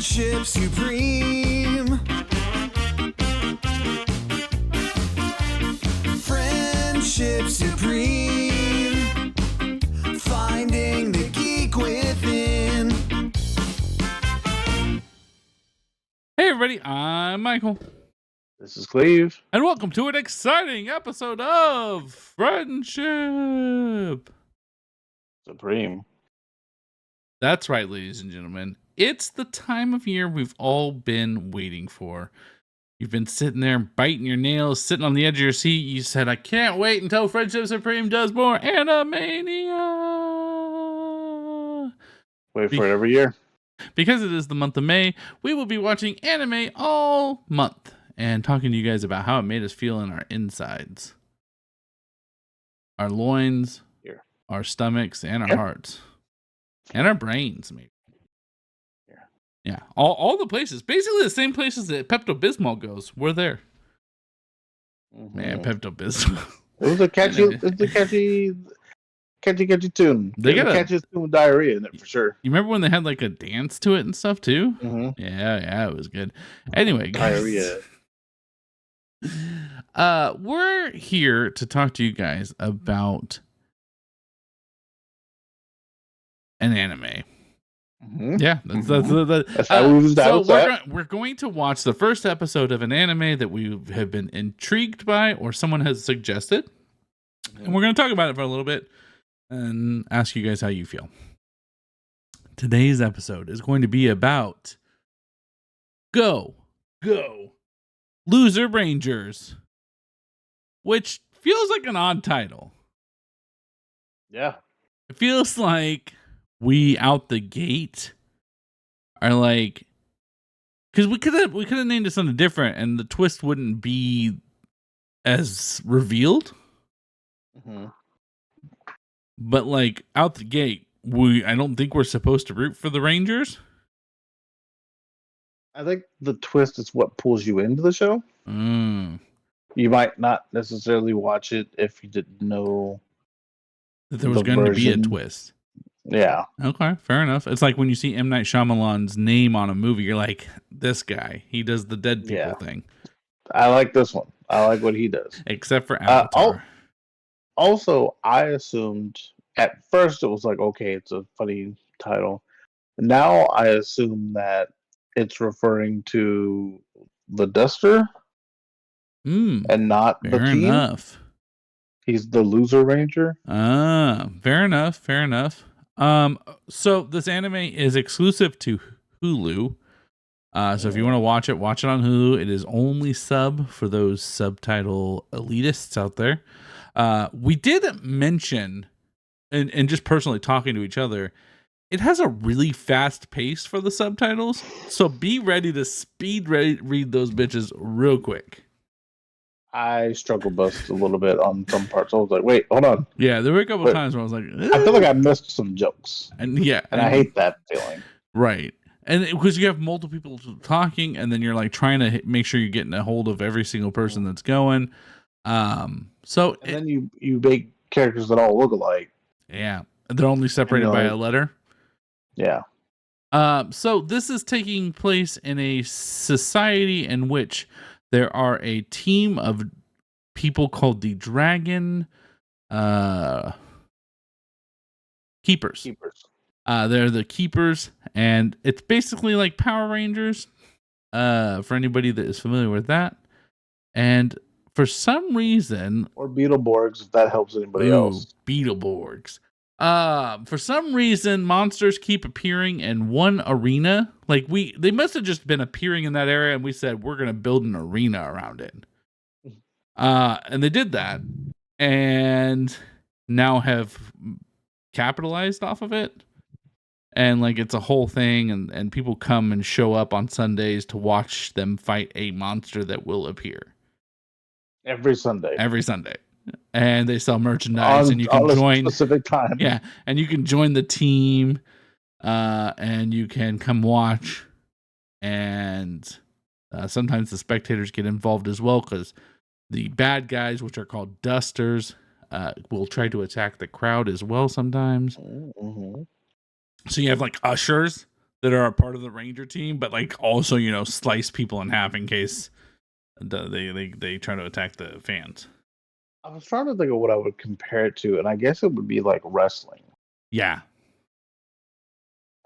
Friendship supreme. Friendship supreme. Finding the geek within. Hey everybody, I'm Michael. This is Cleve. And welcome to an exciting episode of Friendship Supreme. That's right, ladies and gentlemen. It's the time of year we've all been waiting for. You've been sitting there biting your nails, sitting on the edge of your seat. You said, I can't wait until Friendship Supreme does more Ani-MAY-nia. Wait for it every year. Because it is the month of May, we will be watching anime all month and talking to you guys about how it made us feel in our insides, our loins, our stomachs, and our hearts, and our brains, maybe. Yeah, all the places, basically the same places that Pepto-Bismol goes. We're there. Mm-hmm. Man, Pepto-Bismol. It was a catchy tune. They got a catchy tune with diarrhea in it for sure. You remember when they had like a dance to it and stuff too? Mm-hmm. Yeah, it was good. Anyway, guys, diarrhea. We're here to talk to you guys about an anime. Mm-hmm. Yeah, that's how we so we're going to watch the first episode of an anime that we have been intrigued by or someone has suggested. Mm-hmm. And we're going to talk about it for a little bit and ask you guys how you feel. Today's episode is going to be about Go Loser Rangers, which feels like an odd title. Yeah. It feels like we out the gate are like, because we could have named it something different and the twist wouldn't be as revealed. Mm-hmm. But like out the gate, I don't think we're supposed to root for the Rangers. I think the twist is what pulls you into the show. You might not necessarily watch it if you didn't know that there was going to be a twist. Yeah. Okay, fair enough. It's like when you see M. Night Shyamalan's name on a movie, you're like, this guy, he does the dead people thing. I like this one. I like what he does. Except for Avatar. Also, I assumed at first it was like, okay, it's a funny title. Now I assume that it's referring to the Duster and not the team. Fair enough. He's the loser ranger. Fair enough. So this anime is exclusive to Hulu. So if you want to watch it on Hulu. It is only sub for those subtitle elitists out there. We did mention, and just personally talking to each other, it has a really fast pace for the subtitles. So be ready to read those bitches real quick. I struggle bust a little bit on some parts. I was like, wait, hold on. Yeah, there were a couple times where I was like, I feel like I missed some jokes. And I hate that feeling. Right. And because you have multiple people talking, and then you're like trying to make sure you're getting a hold of every single person that's going. Then you make characters that all look alike. Yeah, they're only separated by a letter. Yeah. So this is taking place in a society in which there are a team of people called the Dragon Keepers. They're the Keepers, and it's basically like Power Rangers, for anybody that is familiar with that. And for some reason... Or Beetleborgs, if that helps anybody else. Beetleborgs. For some reason, monsters keep appearing in one arena. Like they must have just been appearing in that area, and we said we're gonna build an arena around it. And they did that, and now have capitalized off of it. And like it's a whole thing, and people come and show up on Sundays to watch them fight a monster that will appear every Sunday. And they sell merchandise, and you can join specific time. Yeah, and you can join the team, and you can come watch. And sometimes the spectators get involved as well, because the bad guys, which are called Dusters, will try to attack the crowd as well sometimes. Mm-hmm. So you have like ushers that are a part of the Ranger team, but like also, slice people in half in case they try to attack the fans. I was trying to think of what I would compare it to, and I guess it would be like wrestling. Yeah.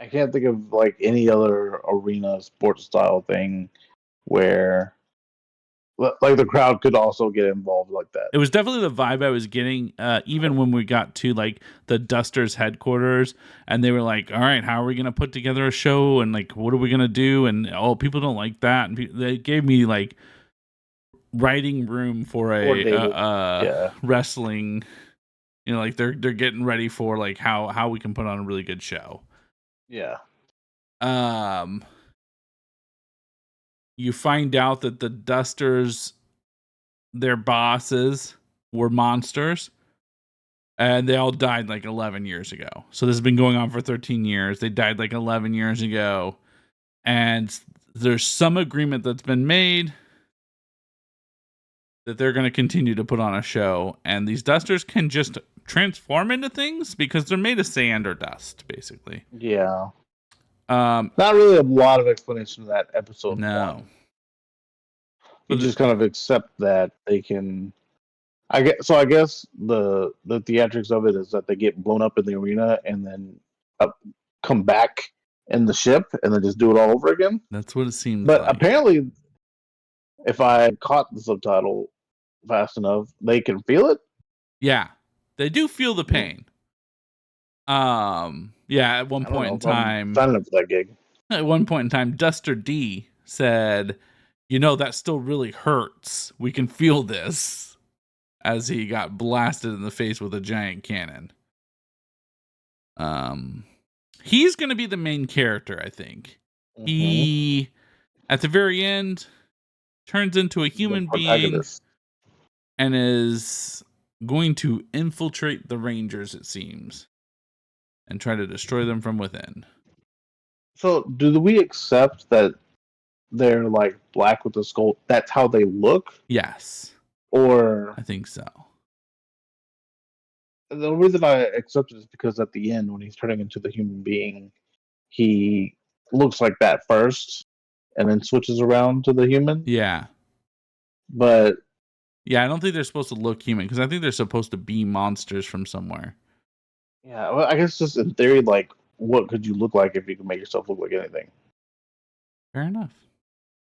I can't think of like any other arena sports style thing where like the crowd could also get involved like that. It was definitely the vibe I was getting, even when we got to like the Dusters headquarters, and they were like, "All right, how are we gonna put together a show? And like, what are we gonna do?" And people don't like that, and they gave me like writing room for a wrestling. Like they're getting ready for like how we can put on a really good show. Yeah. You find out that the Dusters, their bosses, were monsters, and they all died like 11 years ago. So this has been going on for 13 years. They died like 11 years ago, and there's some agreement that's been made that they're going to continue to put on a show, and these Dusters can just transform into things because they're made of sand or dust, basically. Yeah. Not really a lot of explanation of that episode. No. 1. You just kind of accept that they can. I guess the theatrics of it is that they get blown up in the arena and then come back in the ship and then just do it all over again. That's what it seems But like. apparently, if I caught the subtitle fast enough, they can feel it. Yeah, they do feel the pain. Yeah, at one point in time, signing up for that gig. At one point in time, Duster D said, that still really hurts. We can feel this, as he got blasted in the face with a giant cannon. He's going to be the main character, I think. Mm-hmm. He, at the very end, turns into a human being and is going to infiltrate the Rangers, it seems, and try to destroy them from within. So, do we accept that they're like black with the skull? That's how they look? Yes. Or I think so. The reason I accept it is because at the end, when he's turning into the human being, he looks like that first, and then switches around to the human. Yeah. But yeah, I don't think they're supposed to look human because I think they're supposed to be monsters from somewhere. Yeah, well, I guess just in theory, like, what could you look like if you could make yourself look like anything? Fair enough.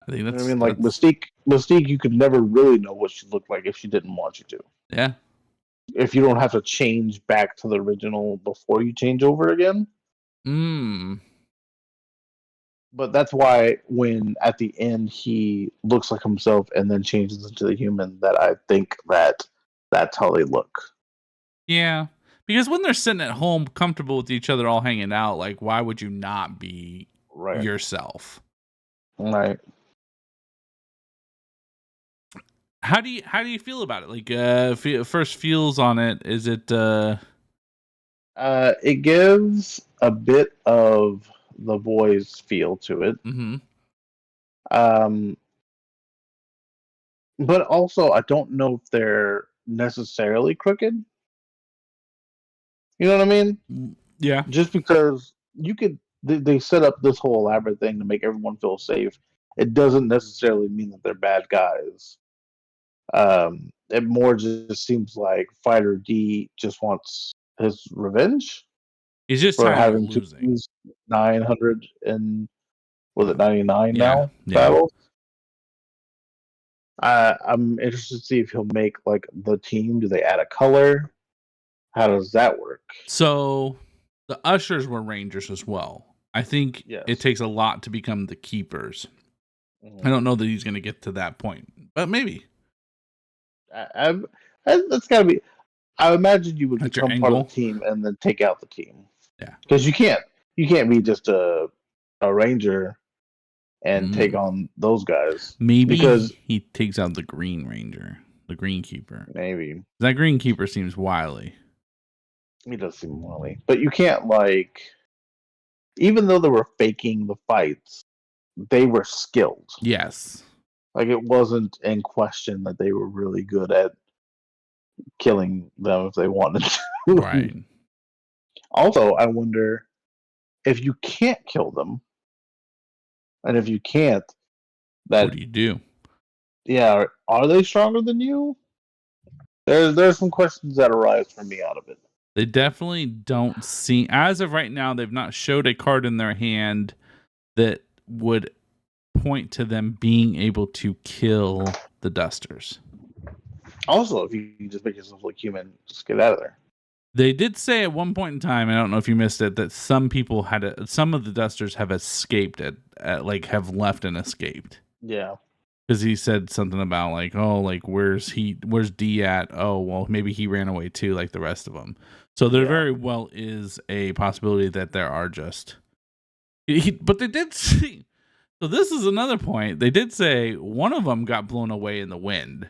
I think that's. Like Mystique, you could never really know what she looked like if she didn't want you to. Yeah. If you don't have to change back to the original before you change over again. But that's why when at the end he looks like himself and then changes into the human, that I think that's how they look. Yeah. Because when they're sitting at home comfortable with each other all hanging out, like why would you not be yourself? Right. How do you feel about it? Like first feels on it, is it it gives a bit of the Boys feel to it. Mm-hmm. But also I don't know if they're necessarily crooked. You know what I mean? Yeah. Just because they set up this whole elaborate thing to make everyone feel safe, it doesn't necessarily mean that they're bad guys. It more just seems like Fighter D just wants his revenge. He's just for having to lose 900 and was it 99 now battles. I'm interested to see if he'll make like the team. Do they add a color? How does that work? So the Ushers were Rangers as well. I think it takes a lot to become the Keepers. Mm-hmm. I don't know that he's going to get to that point, but maybe. That's got to be. I imagine you would become part of the team and then take out the team. Yeah, because you can't be just a ranger and take on those guys. Maybe because he takes out the Green Ranger, the Green Keeper. Maybe that Green Keeper seems wily. He does seem wily, but you can't even though they were faking the fights, they were skilled. Yes, like it wasn't in question that they were really good at killing them if they wanted to. Right. Also, I wonder if you can't kill them, And if you can't, What do you do? yeah, are they stronger than you? There's some questions that arise for me out of it. They definitely don't see, as of right now, they've not showed a card in their hand that would point to them being able to kill the Dusters. Also, if you just make yourself look human, just get out of there. They did say at one point in time, I don't know if you missed it, that some people some of the Dusters have escaped like have left and escaped. Yeah. Because he said something about like, oh, like where's D at? Oh, well, maybe he ran away too, like the rest of them. So there very well is a possibility that there are just. But they did see. So this is another point. They did say one of them got blown away in the wind.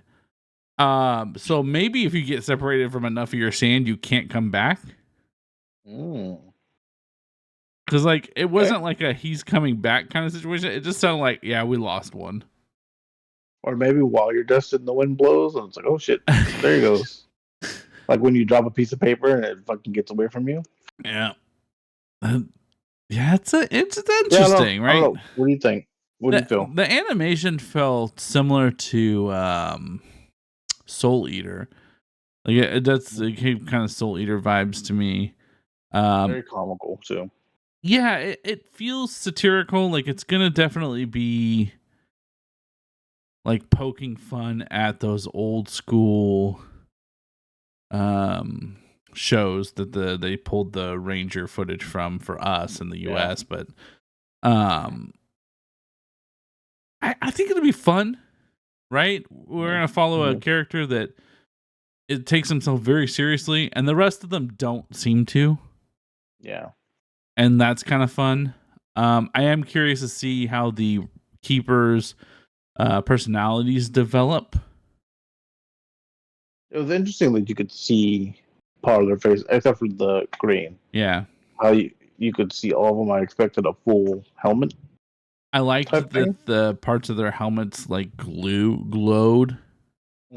So maybe if you get separated from enough of your sand, you can't come back. Because like it wasn't like a he's coming back kind of situation. It just sounded like, yeah, we lost one. Or maybe while you're dusting, the wind blows, and it's like, oh shit, there he goes. Like when you drop a piece of paper and it fucking gets away from you. Yeah. Yeah, it's interesting, right? I don't know. What do you think? What do you feel? The animation felt similar to Soul Eater. Like it kind of Soul Eater vibes to me. Very comical too. Yeah, it feels satirical. Like it's gonna definitely be like poking fun at those old school shows that they pulled the Ranger footage from for us in the US, but I think it'll be fun, right? We're gonna follow a character that it takes himself very seriously, and the rest of them don't seem to. Yeah. And that's kind of fun. I am curious to see how the keepers' personalities develop. It was interesting that you could see part of their face, except for the green. Yeah. How you could see all of them. I expected a full helmet. I liked that the parts of their helmets like glowed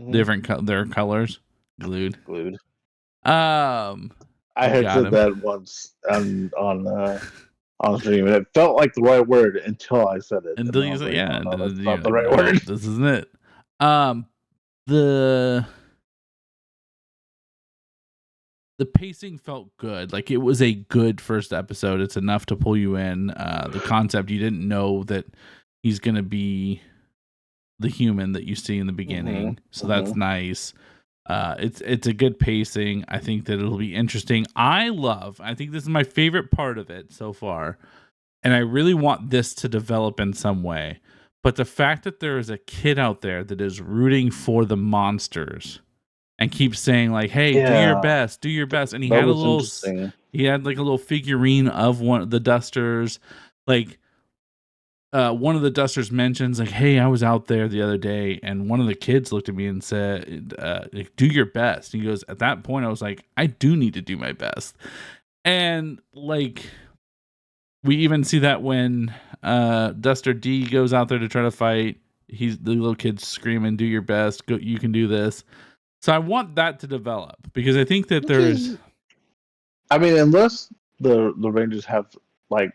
different their colors. Glued. I had said that once on stream, and it felt like the right word until I said it. Until you said, yeah, no, that's not the right word. This isn't it. The pacing felt good. Like it was a good first episode. It's enough to pull you in. The concept, you didn't know that he's going to be the human that you see in the beginning. So that's nice. It's a good pacing. I think that it'll be interesting. I think this is my favorite part of it so far. And I really want this to develop in some way. But the fact that there is a kid out there that is rooting for the monsters and keeps saying like, "Hey, do your best," and he had like a little figurine of one of the Dusters. Like, one of the Dusters mentions like, "Hey, I was out there the other day," and one of the kids looked at me and said, "Do your best." And he goes, at that point, I was like, I do need to do my best, and like. We even see that when Duster D goes out there to try to fight, the little kid's screaming, "Do your best, go, you can do this." So I want that to develop because I think that there's. I mean, unless the Rangers have like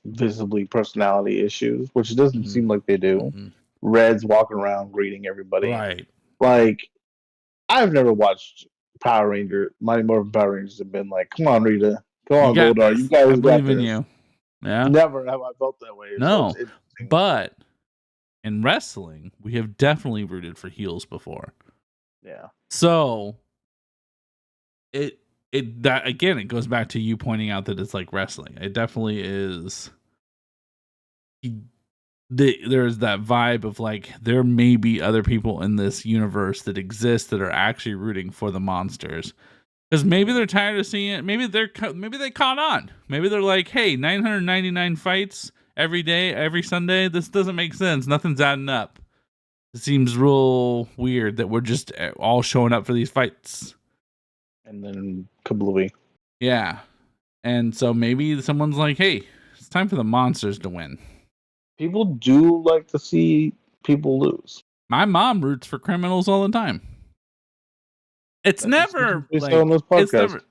visibly personality issues, which it doesn't seem like they do. Red's walking around greeting everybody. Right. Like, I've never watched Power Ranger. Mighty Morphin Power Rangers have been like, "Come on, Rita. Come on, Goldar. You guys believe in you." Yeah. Never have I felt that way. No, but in wrestling, we have definitely rooted for heels before. Yeah. So it goes back to you pointing out that it's like wrestling. It definitely is. There's that vibe of like there may be other people in this universe that exist that are actually rooting for the monsters. Because maybe they're tired of seeing it. Maybe they caught on. Maybe they're like, hey, 999 fights every day, every Sunday. This doesn't make sense. Nothing's adding up. It seems real weird that we're just all showing up for these fights. And then kablooey. Yeah. And so maybe someone's like, hey, it's time for the monsters to win. People do like to see people lose. My mom roots for criminals all the time. It's never like,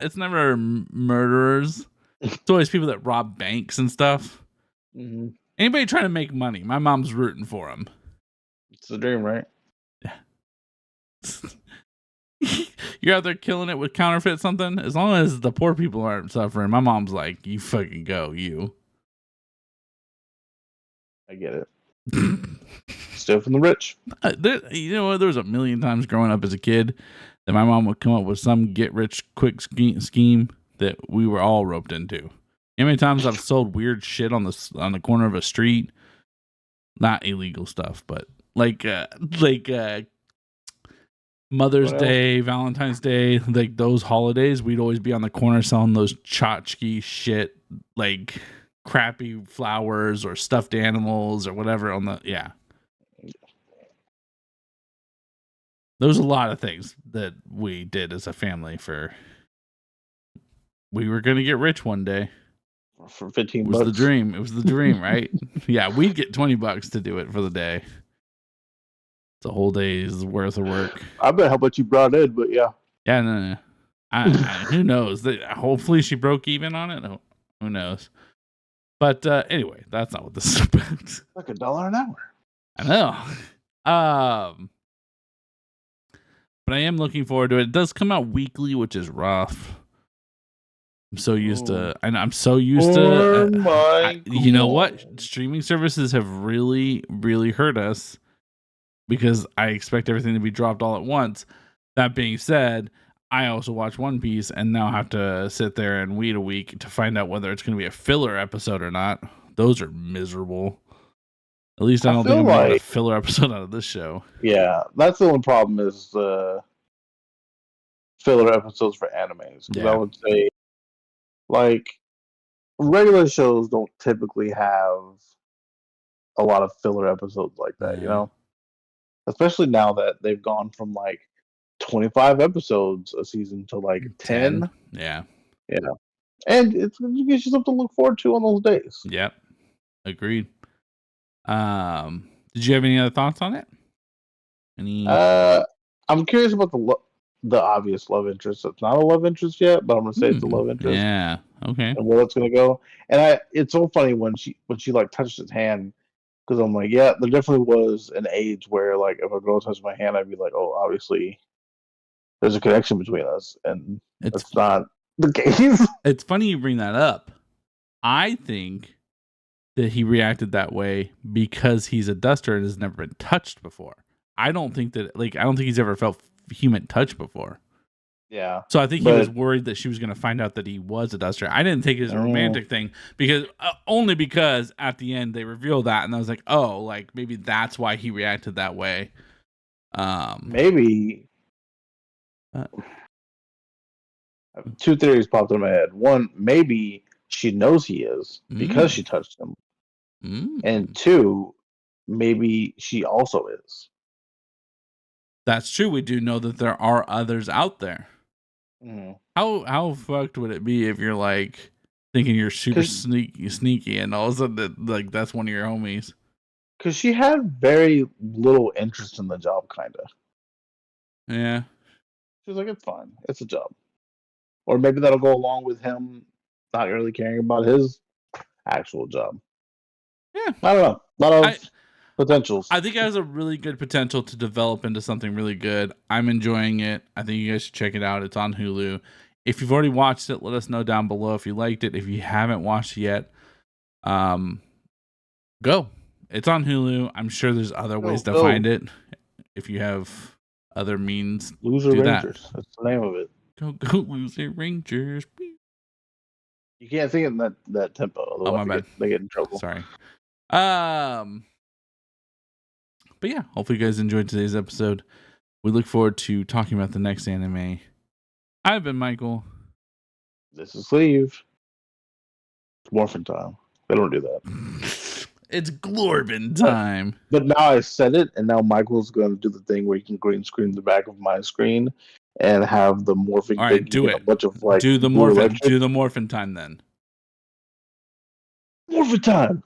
it's never murderers. It's always people that rob banks and stuff. Anybody trying to make money, my mom's rooting for them. It's the dream, right? You're out there killing it with counterfeit something. As long as the poor people aren't suffering, my mom's like, you fucking go, you. I get it. Steal from the rich. You know what? There was a million times growing up as a kid that my mom would come up with some get rich quick scheme that we were all roped into. How many times I've sold weird shit on the corner of a street? Not illegal stuff, but like Mother's Day, Valentine's Day, like those holidays, we'd always be on the corner selling those tchotchke shit, like crappy flowers or stuffed animals or whatever on the There was a lot of things that we did as a family we were going to get rich one day. For $15. It was the dream. It was the dream, right? Yeah, we'd get $20 to do it for the day. It's a whole day's worth of work. I bet how much you brought in, but yeah. Yeah, no. Who knows? Hopefully she broke even on it. Who knows? But anyway, that's not what this is about. Like $1 an hour. I know. But I am looking forward to it. It does come out weekly, which is rough. I'm so used to, and I'm so used to. You know what? Streaming services have really, really hurt us because I expect everything to be dropped all at once. That being said, I also watch One Piece and now have to sit there and wait a week to find out whether it's going to be a filler episode or not. Those are miserable. At least I don't think I'm going to get a filler episode out of this show. Yeah, that's the only problem is the filler episodes for animes. Because I would say, like, regular shows don't typically have a lot of filler episodes like that, you know? Especially now that they've gone from, like, 25 episodes a season to, like, 10. Yeah. Yeah. And it gives you something to look forward to on those days. Yep. Agreed. Did you have any other thoughts on it? I'm curious about the obvious love interest. It's not a love interest yet, but I'm gonna say it's a love interest. Yeah. Okay. And where that's gonna go. And it's so funny when she like touched his hand, because I'm like, yeah, there definitely was an age where, like, if a girl touched my hand, I'd be like, oh, obviously there's a connection between us, and it's not the case. It's funny you bring that up. I think that he reacted that way because he's a duster and has never been touched before. I don't think he's ever felt human touch before. Yeah. So I think he was worried that she was going to find out that he was a duster. I didn't think it was a romantic thing because only because at the end they revealed that, and I was like, oh, like maybe that's why he reacted that way. Maybe. Two theories popped in my head. One, maybe she knows he is because she touched him. And two, maybe she also is. That's true. We do know that there are others out there. How fucked would it be if you're like thinking you're super sneaky and all of a sudden like that's one of your homies? Because she had very little interest in the job, kind of. Yeah. She was like, it's fine. It's a job. Or maybe that'll go along with him not really caring about his actual job. Yeah. I don't know. A lot of potentials. I think it has a really good potential to develop into something really good. I'm enjoying it. I think you guys should check it out. It's on Hulu. If you've already watched it, let us know down below if you liked it. If you haven't watched it yet, go. It's on Hulu. I'm sure there's other ways to find it. If you have other means, Loser Rangers. That's the name of it. Go Loser Rangers. You can't sing it in that tempo. Oh, my bad. They get in trouble. Sorry. But yeah, hopefully you guys enjoyed today's episode. We look forward to talking about the next anime. I've been Michael. This is Steve. It's morphin time. They don't do that. It's Glorbin time. But now I said it, and now Michael's going to do the thing where you can green screen the back of my screen and have the morphing. All right, do it. A bunch of, like, do the morphin time then. Morphin time.